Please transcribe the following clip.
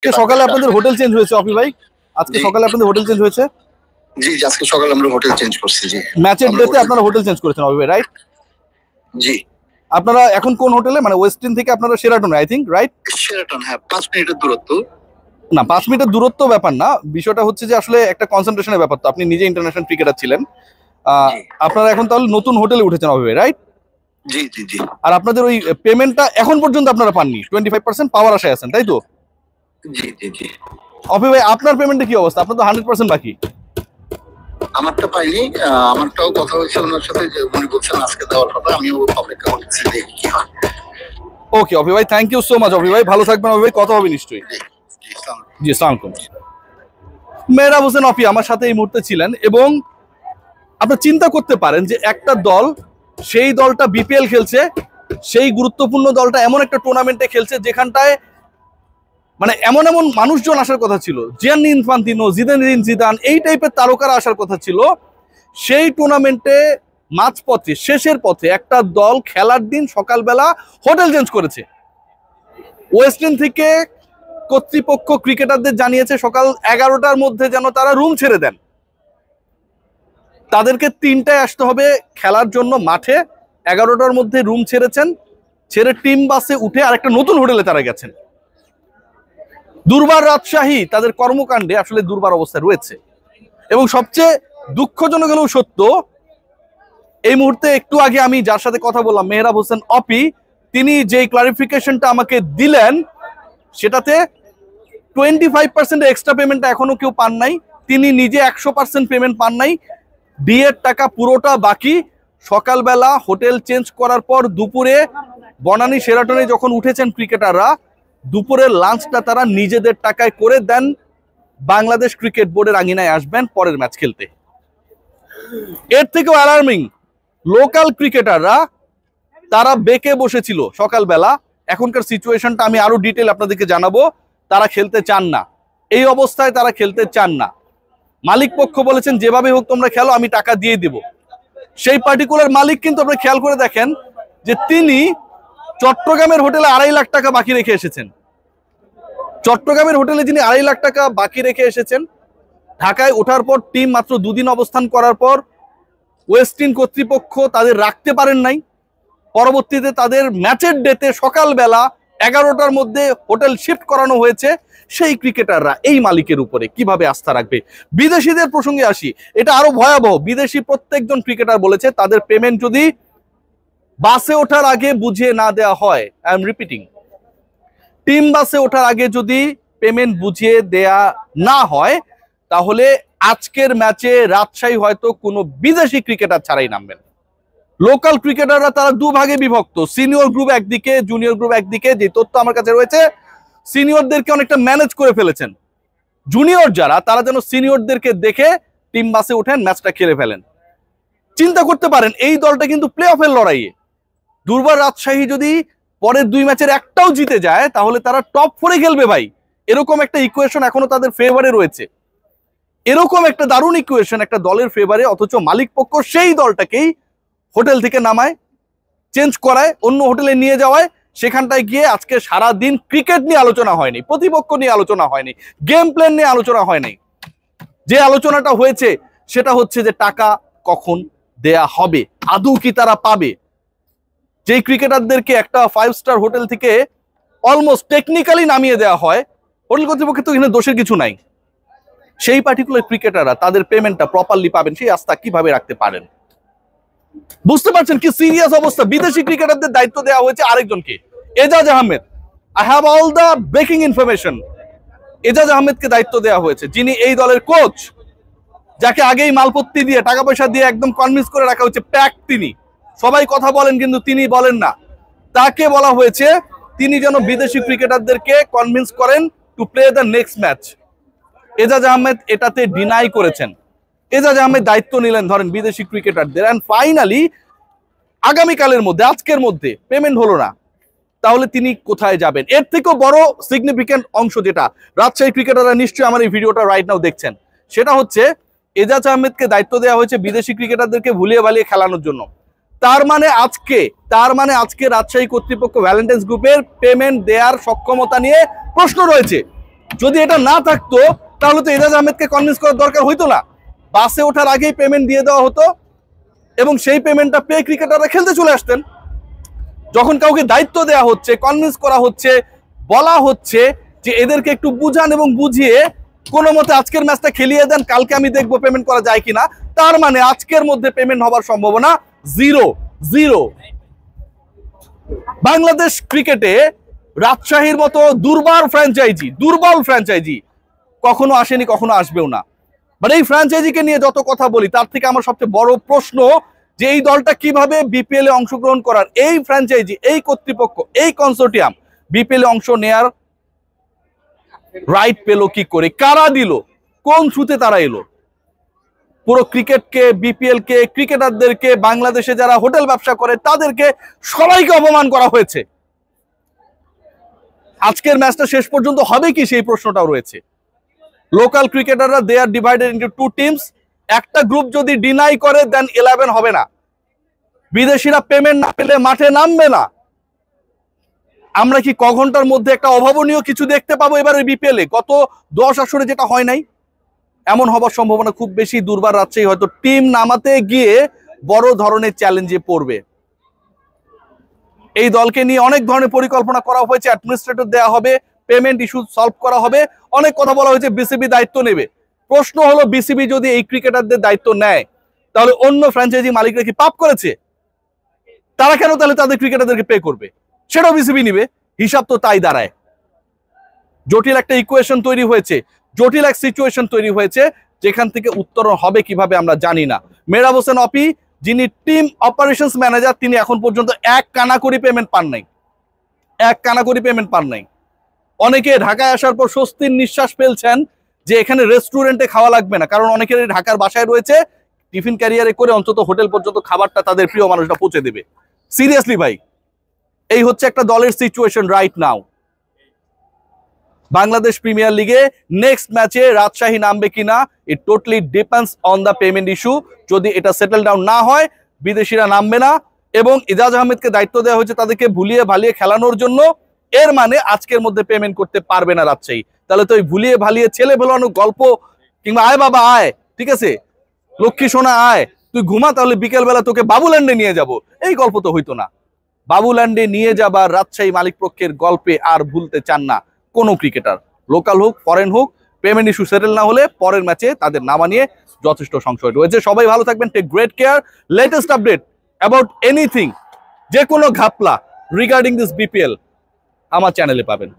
সকালে আপনাদের hotel change হয়েছে অপি ভাই? আজকে সকালে আপনাদের হোটেল চেঞ্জ হয়েছে? জি, আজকে সকালে আমরা হোটেল চেঞ্জ করছি। জি, ম্যাচের ডেতে আপনারা হোটেল চেঞ্জ করেছেন অপি ভাই, রাইট? জি। আপনারা এখন কোন হোটেলে, মানে ওয়েস্টিন থেকে আপনারা Sheraton, I think, right? Sheraton, হ্যাঁ, 5 মিনিটের দূরত্ব। না, 5 মিনিটের দূরত্ব ব্যাপার না, বিষয়টা হচ্ছে যে আসলে একটা কনসেন্ট্রেশনের ব্যাপার। তো আপনি নিজে ইন্টারন্যাশনাল ক্রিকেটার ছিলেন, আপনারা এখন তাহলে নতুন হোটেলে উঠেছেন অপি ভাই, রাইট? জি জি জি। আর আপনাদের ওই পেমেন্টটা এখন পর্যন্ত আপনারা পাননি, 25% পাওয়ার আশায় আছেন, তাই তো? জি জি জি। অপি ভাই, আপনার পেমেন্টে কি অবস্থা? আপনার তো 100% বাকি। আমারটা পাইনি, আমারটাও কথা হয়েছে ওনার সাথে, যে উনি বলছেন আজকে দেওয়ার কথা। আমিও অপেক্ষা করতেছি দেখি কি হয়। ওকে অপি ভাই, থ্যাংক ইউ সো মাচ অপি ভাই, ভালো থাকবেন অপি ভাই, কথা হবে নিশ্চয়ই। জি, আসসালামু আলাইকুম। মেহরাব হোসেন অপি আমার সাথে এই মুহূর্তে ছিলেন, এবং আপনারা চিন্তা করতে পারেন যে একটা দল, সেই দলটা বিপিএল খেলছে, সেই গুরুত্বপূর্ণ দলটা এমন একটা টুর্নামেন্টে খেলছে যেখানটায় মানে এমন এমন মানুষজন আসার কথা ছিল, জিয়ান্নি ইনফান্তিনো, জিদান জিদান, এই টাইপের তারকারা আসার কথা ছিল। সেই টুর্নামেন্টে মাঝপথে, শেষের পথে একটা দল খেলার দিন সকালবেলা হোটেল চেঞ্জ করেছে। ওয়েস্টিন থেকে কর্তৃপক্ষ ক্রিকেটারদের জানিয়েছে সকাল 11টার মধ্যে যেন তারা রুম ছেড়ে দেন। তাদেরকে 3টায় আসতে হবে খেলার জন্য মাঠে। 11টার মধ্যে রুম ছেড়েছেন, ছেড়ে টিম বাসে উঠে আরেকটা নতুন হোটেলে তারা গেছেন। দুর্বার রাজশাহী তাদের কর্মকাণ্ডে আসলে দুর্বার অবস্থায় রয়েছে, এবং সবচেয়ে দুঃখজনক হলেও সত্য, এই মুহূর্তে একটু আগে আমি যার সাথে কথা বললাম, মেহরাব হোসেন অপি, তিনি যে ক্লারিফিকেশনটা আমাকে দিলেন সেটাতে 25% এক্সট্রা পেমেন্টটা এখনো কেউ পান নাই। তিনি নিজে 100% পেমেন্ট পান নাই, বিয়ের টাকা পুরোটা বাকি। সকালবেলা হোটেল চেঞ্জ করার পর দুপুরে বনানী শেরাটনে যখন উঠেছেন ক্রিকেটাররা, দুপুরের লাঞ্চটা তারা নিজেদের টাকায় করে দেন। বাংলাদেশ ক্রিকেট বোর্ডের আঙিনায় আসবেন পরের ম্যাচ খেলতে। এর থেকেও অ্যালার্মিং, লোকাল ক্রিকেটাররা তারা বেঁকে বসেছিল সকালবেলা। এখনকার সিচুয়েশনটা আমি আরো ডিটেল আপনাদেরকে জানাবো। তারা খেলতে চান না, এই অবস্থায় তারা খেলতে চান না। মালিক পক্ষ বলেছেন যেভাবে হোক তোমরা খেলো, আমি টাকা দিয়ে দিব। সেই পার্টিকুলার মালিক কিন্তু আপনি খেয়াল করে দেখেন যে তিনি চট্টগ্রামের হোটেলে 2.5 লাখ টাকা বাকি রেখে এসেছেন। চট্টগ্রামের হোটেলে যিনি 2.5 লাখ টাকা বাকি রেখে এসেছেন, ঢাকায় ওঠার পর টিম মাত্র 2 দিন অবস্থান করার পর ওয়েস্টিন কর্তৃপক্ষ তাদের রাখতে পারেন নাই। পরবর্তীতে তাদের ম্যাচের ডেতে সকালবেলা 11টার মধ্যে হোটেল শিফট করানো হয়েছে। সেই ক্রিকেটাররা এই মালিকের উপরে কিভাবে আস্থা রাখবে? বিদেশিদের প্রসঙ্গে আসি, এটা আরো ভয়াবহ। বিদেশি প্রত্যেকজন ক্রিকেটার বলেছে তাদের পেমেন্ট যদি বাসে ওঠার আগে বুঝিয়ে না দেওয়া হয়, আই এম রিপিটিং, টিম বাসে ওঠার আগে যদি পেমেন্ট বুঝিয়ে দেয়া না হয়, তাহলে আজকের ম্যাচে রাজশাহী হয়তো কোনো বিদেশি ক্রিকেটার ছাড়াই নামবেন। লোকাল ক্রিকেটাররা তারা দুভাগে বিভক্ত, সিনিয়র গ্রুপ একদিকে, জুনিয়র গ্রুপ একদিকে। যে তথ্য আমার কাছে রয়েছে, সিনিয়রদেরকে অনেকটা ম্যানেজ করে ফেলেছেন। জুনিয়র যারা, তারা যেন সিনিয়রদেরকে দেখে টিম বাসে ওঠেন, ম্যাচটা খেলে ফেলেন। চিন্তা করতে পারেন এই দলটা কিন্তু প্লে অফের লড়াইয়ে। দুর্বার রাজশাহী যদি পরের 2 ম্যাচের একটাও জিতে যায়, তাহলে তারা টপ 4-এ খেলবে ভাই। এরকম একটা ইকুয়েশন এখনো তাদের ফেভারে রয়েছে। এরকম একটা দারুণ ইকুয়েশন একটা দলের ফেভারে, অথচ মালিক পক্ষ সেই দলটাকেই হোটেল থেকে নামায়, চেঞ্জ করায়, অন্য হোটেলে নিয়ে যাওয়ায়। সেখানটায় গিয়ে আজকে সারা দিন ক্রিকেট নিয়ে আলোচনা হয়নি, প্রতিপক্ষ নিয়ে আলোচনা হয়নি, গেম প্ল্যান নিয়ে আলোচনা হয় নাই। যে আলোচনাটা হয়েছে সেটা হচ্ছে যে টাকা কখন দেয়া হবে, আদৌ কি তারা পাবে। যেই ক্রিকেটারদেরকে একটা 5 স্টার হোটেল থেকে অলমোস্ট টেকনিক্যালি নামিয়ে দেওয়া হয়, হোটেল কর্তৃপক্ষের তো এখানে দোষের কিছু নাই, সেই পার্টিকুলার ক্রিকেটাররা তাদের পেমেন্টটা প্রপারলি পাবেন, সেই আস্থা কিভাবে রাখতে পারেন? বুঝতে পারছেন কি সিরিয়াস অবস্থা? বিদেশি ক্রিকেটারদের দায়িত্ব দেওয়া হয়েছে আরেকজনকে, Ejaz Ahmed. I have all the breaking information. Ejaz আহমেদকে দায়িত্ব দেওয়া হয়েছে, যিনি এই দলের কোচ, যাকে আগেই মালপত্তি দিয়ে, টাকা পয়সা দিয়ে একদম কনভিন্স করে রাখা হয়েছে। প্যাক তিনি, সবাই কথা বলেন কিন্তু তিনি বলেন না। তাকে বলা হয়েছে তিনি যেন বিদেশি ক্রিকেটারদেরকে কনভিন্স করেন to play the next match. Ejaz Ahmed এটাতে ডিনাই করেছেন। এজাজ আহমেদ দায়িত্ব নিলেন ধরেন বিদেশি ক্রিকেটারদের, এন্ড ফাইনালি আগামীকালের মধ্যে, আজকের মধ্যে পেমেন্ট হলো না, তাহলে তিনি কোথায় যাবেন? এর থেকেও বড় সিগনিফিকেন্ট অংশ যেটা রাজশাহী ক্রিকেটাররা নিশ্চয়ই আমার এই ভিডিওটা রাইট নাও দেখছেন, সেটা হচ্ছে এজাজ আহমেদকে দায়িত্ব দেওয়া হয়েছে বিদেশি ক্রিকেটারদেরকে ভুলিয়ে ভালিয়ে খেলানোর জন্য। তার মানে আজকে রাজশাহী কর্তৃপক্ষ ভ্যালেন্টাইন্স গ্রুপের পেমেন্ট দেওয়ার সক্ষমতা নিয়ে প্রশ্ন রয়েছে। যদি এটা না থাকতো তাহলে তো এজাজ আহমেদকে কনভিন্স করার দরকার হইতো না, বাসে ওঠার আগেই পেমেন্ট দিয়ে দেওয়া হতো এবং সেই পেমেন্টটা পেয়ে ক্রিকেটাররা খেলতে চলে আসতেন। যখন কাউকে দায়িত্ব দেওয়া হচ্ছে, কনভিন্স করা হচ্ছে, বলা হচ্ছে যে এদেরকে একটু বুঝান এবং বুঝিয়ে কোনো মতে আজকের ম্যাচটা খেলিয়ে দেন, কালকে আমি দেখবো পেমেন্ট করা যায় কিনা, তার মানে আজকের মধ্যে পেমেন্ট হবার সম্ভাবনা জিরো জিরো। বাংলাদেশ ক্রিকেটে রাজশাহীর মতো দুর্বল ফ্র্যাঞ্চাইজি কখনো আসেনি, কখনো আসবেও না। বাট এই ফ্র্যাঞ্চাইজিকে নিয়ে যত কথা বলি তার থেকে আমার সবচেয়ে বড় প্রশ্ন যে এই দলটা কিভাবে বিপিএল এ অংশগ্রহণ করার, এই ফ্র্যাঞ্চাইজি, এই কর্তৃপক্ষ, এই কনসোর্টিয়াম বিপিএল এ অংশ নেয়ার রাইট পেল কি করে, কারা দিল, কোন থ্রুতে তারা এলো? পুরো ক্রিকেটকে, বিপিএল কে, ক্রিকেটারদেরকে, বাংলাদেশে যারা হোটেল ব্যবসা করে তাদেরকে সবাইকে অপমান করা হয়েছে। আজকের ম্যাচটা শেষ পর্যন্ত হবে কি সেই প্রশ্নটাও রয়েছে। লোকাল ক্রিকেটাররা দে আর ডিভাইডেড ইনটু টু টিমস। একটা গ্রুপ যদি ডিনাই করে দেন 11 হবে না। বিদেশিরা পেমেন্ট না পেলে মাঠে নামবে না। আমরা কি ক ঘন্টার মধ্যে একটা অভাবনীয় কিছু দেখতে পাবো এবারে বিপিএল এ? গত 10 আসরে যেটা হয় নাই, এমন হবার সম্ভাবনা খুব বেশি। দুর্বার রাজশাহী হয়তো টিম নামাতে গিয়ে বড় ধরনের চ্যালেঞ্জে পড়বে। এই দলকে নিয়ে অনেক ধরনের পরিকল্পনা করা হয়েছে, অ্যাডমিনিস্ট্রেটর দেওয়া হবে, পেমেন্ট ইস্যু সলভ করা হবে, অনেক কথা বলা হয়েছে, বিসিবি দায়িত্ব নেবে। প্রশ্ন হলো বিসিবি যদি এই ক্রিকেটারদের দায়িত্ব নেয় তাহলে অন্য ফ্র্যাঞ্চাইজি মালিকরা কি পাপ করেছে? তারা কেন তাহলে তাদের ক্রিকেটারদেরকে পে করবে? সেটাও বিসিবি নিবে। হিসাব তো তাই দাঁড়ায়। জটিল একটা ইকুয়েশন তৈরি হয়েছে, জটিল এক সিচুয়েশন তৈরি হয়েছে, যেখান থেকে উত্তরণ হবে কিভাবে আমরা জানি না। মেহরাব হোসেন অপি যিনি টিম অপারেশনস ম্যানেজার, তিনি এখন পর্যন্ত এক কানাকড়ি পেমেন্ট পান নাই। অনেকে ঢাকায় আসার পর স্বস্তির নিঃশ্বাস ফেলছেন যে এখানে রেস্টুরেন্টে খাওয়া লাগবে না, কারণ অনেকের ঢাকার বাসায় রয়েছে, টিফিন ক্যারিয়ারে করে অন্তত হোটেল পর্যন্ত খাবারটা তাদের প্রিয় মানুষরা পৌঁছে দেবে। সিরিয়াসলি ভাই, এই হচ্ছে একটা দলের situation right now. Bangladesh premier লিগে নেক্সট ম্যাচে রাজশাহী নামবে কিনা, ইট totally depends on the payment issue. যদি এটা সেটেল ডাউন না হয় বিদেশিরা নামবে না, এবং এজাজ আহমেদকে দায়িত্ব দেওয়া হয়েছে তাদেরকে ভুলিয়ে ভালিয়ে খেলানোর জন্য। এর মানে আজকের মধ্যে পেমেন্ট করতে পারবে না রাজশাহী। তাহলে তো ওই ভুলিয়ে ভালিয়ে ছেলে ভোলানো গল্প, কিংবা আয় বাবা আয়, ঠিক আছে লক্ষ্মী সোনা আয়, তুই ঘুমা, তাহলে বিকেলবেলা তোকে বাবুল্যান্ডে নিয়ে যাব, এই গল্প তো হইতো না। বাবুল্যান্ডে নিয়ে যাবার রাজশাহী মালিক পক্ষের গল্পে আর ভুলতে চান না কোনো ক্রিকেটার, লোকাল হোক ফরেন হোক। পেমেন্ট ইস্যু সেটেল না হলে পরের ম্যাচে তাদের নামা নিয়ে যথেষ্ট সংশয় রয়েছে। সবাই ভালো থাকবেন, take great care. Latest update about anything, যে কোনো ঘাপলা রিগার্ডিং দিস বিপিএল আমার চ্যানেলে পাবেন।